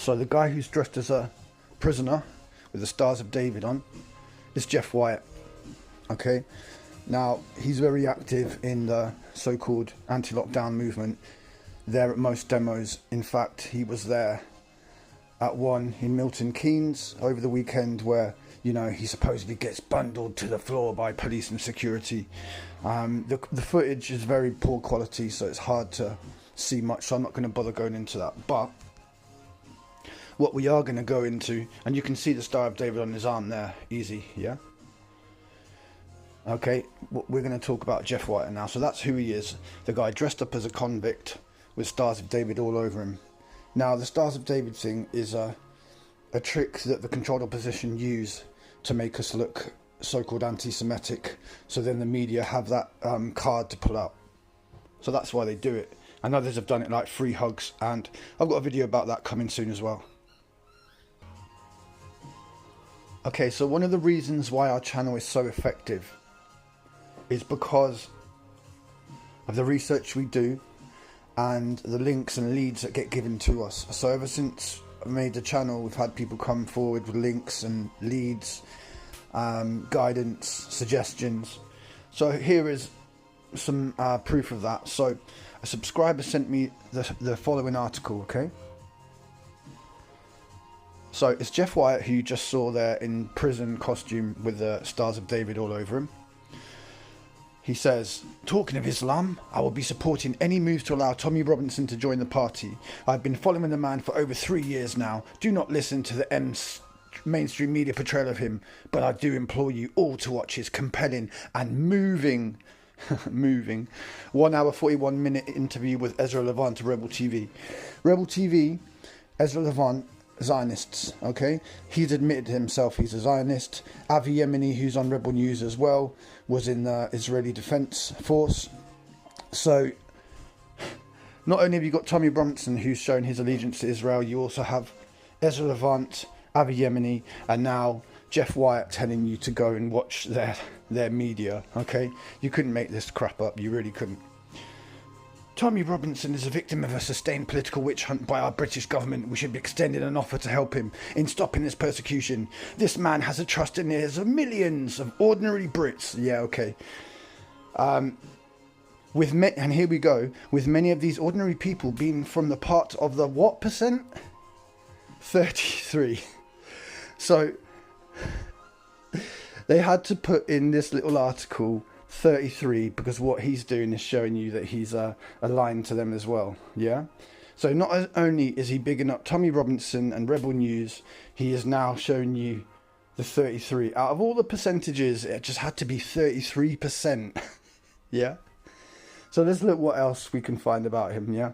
So the guy who's dressed as a prisoner with the Stars of David on is Jeff Wyatt. Okay, now he's very active in the so-called anti-lockdown movement. There at most demos. In fact, he was there at one in Milton Keynes over the weekend where, you know, he supposedly gets bundled to the floor by police and security. The footage is very poor quality, so it's hard to see much, so I'm not going to bother going into that. But what we are going to go into, and you can see the Star of David on his arm there, easy, yeah? Okay, we're going to talk about Jeff Wyatt now. So that's who he is, the guy dressed up as a convict with Stars of David all over him. Now, the Stars of David thing is a trick that the controlled opposition use to make us look so-called anti-Semitic, so then the media have that card to pull out. So that's why they do it. And others have done it like free hugs, and I've got a video about that coming soon as well. Okay, so one of the reasons why our channel is so effective is because of the research we do and the links and leads that get given to us. So ever since I made the channel, we've had people come forward with links and leads, guidance, suggestions. So here is some proof of that. So a subscriber sent me the following article, okay? So it's Jeff Wyatt, who you just saw there in prison costume with the Stars of David all over him. He says, talking of Islam, I will be supporting any moves to allow Tommy Robinson to join the party. I've been following the man for over 3 years now. Do not listen to the mainstream media portrayal of him, but I do implore you all to watch his compelling and moving 1 hour 41 minute interview with Ezra Levant to Rebel TV. Rebel TV, Ezra Levant, Zionists, okay? He's admitted himself he's a Zionist. Avi Yemeni, who's on Rebel News as well, was in the Israeli Defense Force. So not only have you got Tommy Robinson, who's shown his allegiance to Israel, you also have Ezra Levant, Avi Yemeni, and now Jeff Wyatt telling you to go and watch their media, okay? You couldn't make this crap up, you really couldn't. Tommy Robinson is a victim of a sustained political witch hunt by our British government. We should be extending an offer to help him in stopping this persecution. This man has a trust in the ears of millions of ordinary Brits. Yeah, okay. And here we go. With many of these ordinary people being from the part of the what percent? 33. So they had to put in this little article 33 because what he's doing is showing you that he's aligned to them as well, yeah? So not only is he bigging up Tommy Robinson and Rebel News, he is now showing you the 33. Out of all the percentages, it just had to be 33%, yeah? So let's look what else we can find about him, yeah?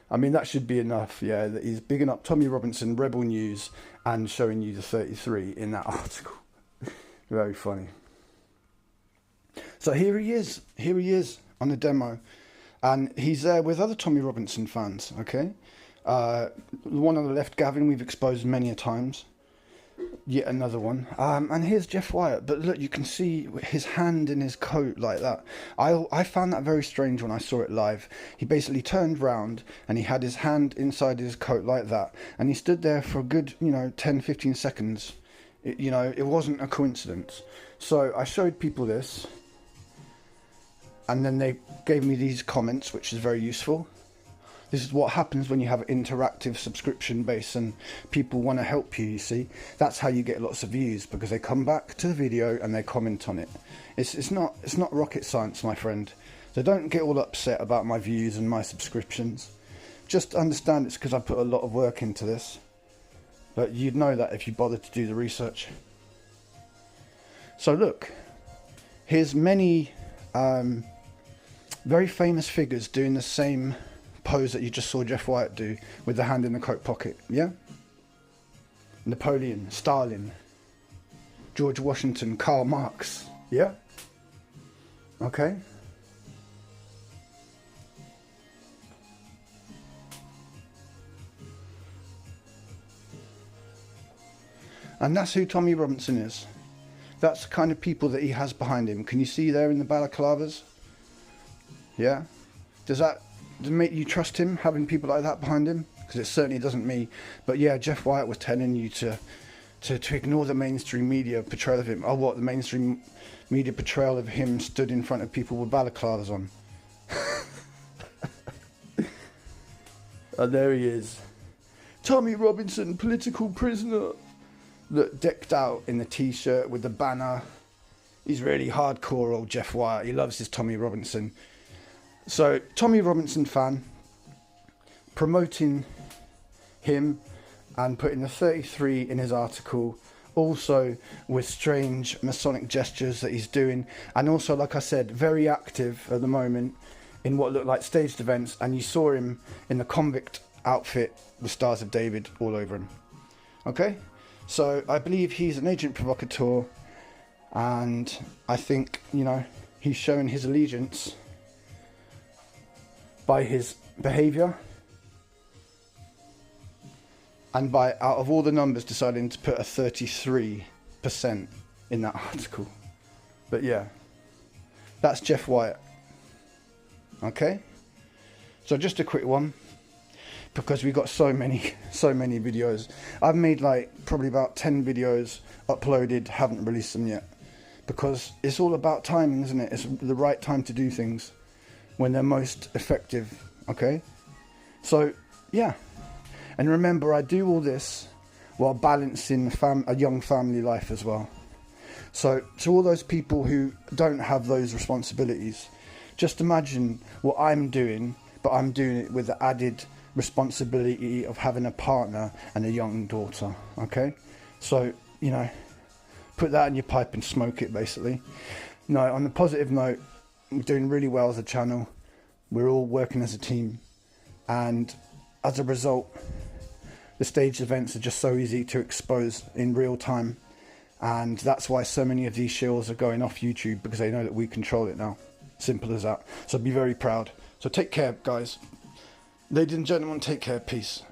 I mean, that should be enough, yeah? That he's bigging up Tommy Robinson, Rebel News, and showing you the 33 in that article. Very funny. So here he is on the demo, and he's there with other Tommy Robinson fans, okay? The one on the left, Gavin, we've exposed many a times. Yet another one. And here's Jeff Wyatt, but look, you can see his hand in his coat like that. I found that very strange when I saw it live. He basically turned round and he had his hand inside his coat like that, and he stood there for a good, 10-15 seconds. It wasn't a coincidence. So I showed people this, and then they gave me these comments, which is very useful. This is what happens when you have an interactive subscription base and people want to help you, you see. That's how you get lots of views, because they come back to the video and they comment on it. It's not rocket science, my friend. So don't get all upset about my views and my subscriptions. Just understand it's because I put a lot of work into this. But you'd know that if you bothered to do the research. So look, here's many very famous figures doing the same pose that you just saw Jeff Wyatt do with the hand in the coat pocket, yeah? Napoleon, Stalin, George Washington, Karl Marx, yeah? Okay? And that's who Tommy Robinson is. That's the kind of people that he has behind him. Can you see there in the balaclavas? Yeah? Does that make you trust him, having people like that behind him? because it certainly doesn't me. But yeah, Jeff Wyatt was telling you to ignore the mainstream media portrayal of him. Oh, what, the mainstream media portrayal of him stood in front of people with balaclavas on. And there he is. Tommy Robinson, political prisoner. Look, decked out in the t-shirt with the banner. He's really hardcore, old Jeff Wyatt. He loves his Tommy Robinson. So, Tommy Robinson fan, promoting him and putting the 33 in his article. Also with strange Masonic gestures that he's doing. And also, like I said, very active at the moment in what looked like staged events. And you saw him in the convict outfit with Stars of David all over him. Okay? So I believe he's an agent provocateur. And I think, you know, he's showing his allegiance by his behaviour. And by, out of all the numbers, deciding to put a 33% in that article. But yeah, that's Jeff Wyatt. Okay? So just a quick one, because we got so many videos. I've made like probably about 10 videos uploaded, haven't released them yet. Because it's all about timing, isn't it? It's the right time to do things when they're most effective. Okay? So, yeah. And remember, I do all this while balancing a young family life as well. So to all those people who don't have those responsibilities, just imagine what I'm doing, but I'm doing it with the added responsibility of having a partner and a young daughter. Okay? So, you know, put that in your pipe and smoke it, basically. No, on a positive note, we're doing really well as a channel. We're all working as a team. And as a result, the staged events are just so easy to expose in real time. And that's why so many of these shills are going off YouTube, because they know that we control it now. Simple as that. So be very proud. So take care, guys. Ladies and gentlemen, take care. Peace.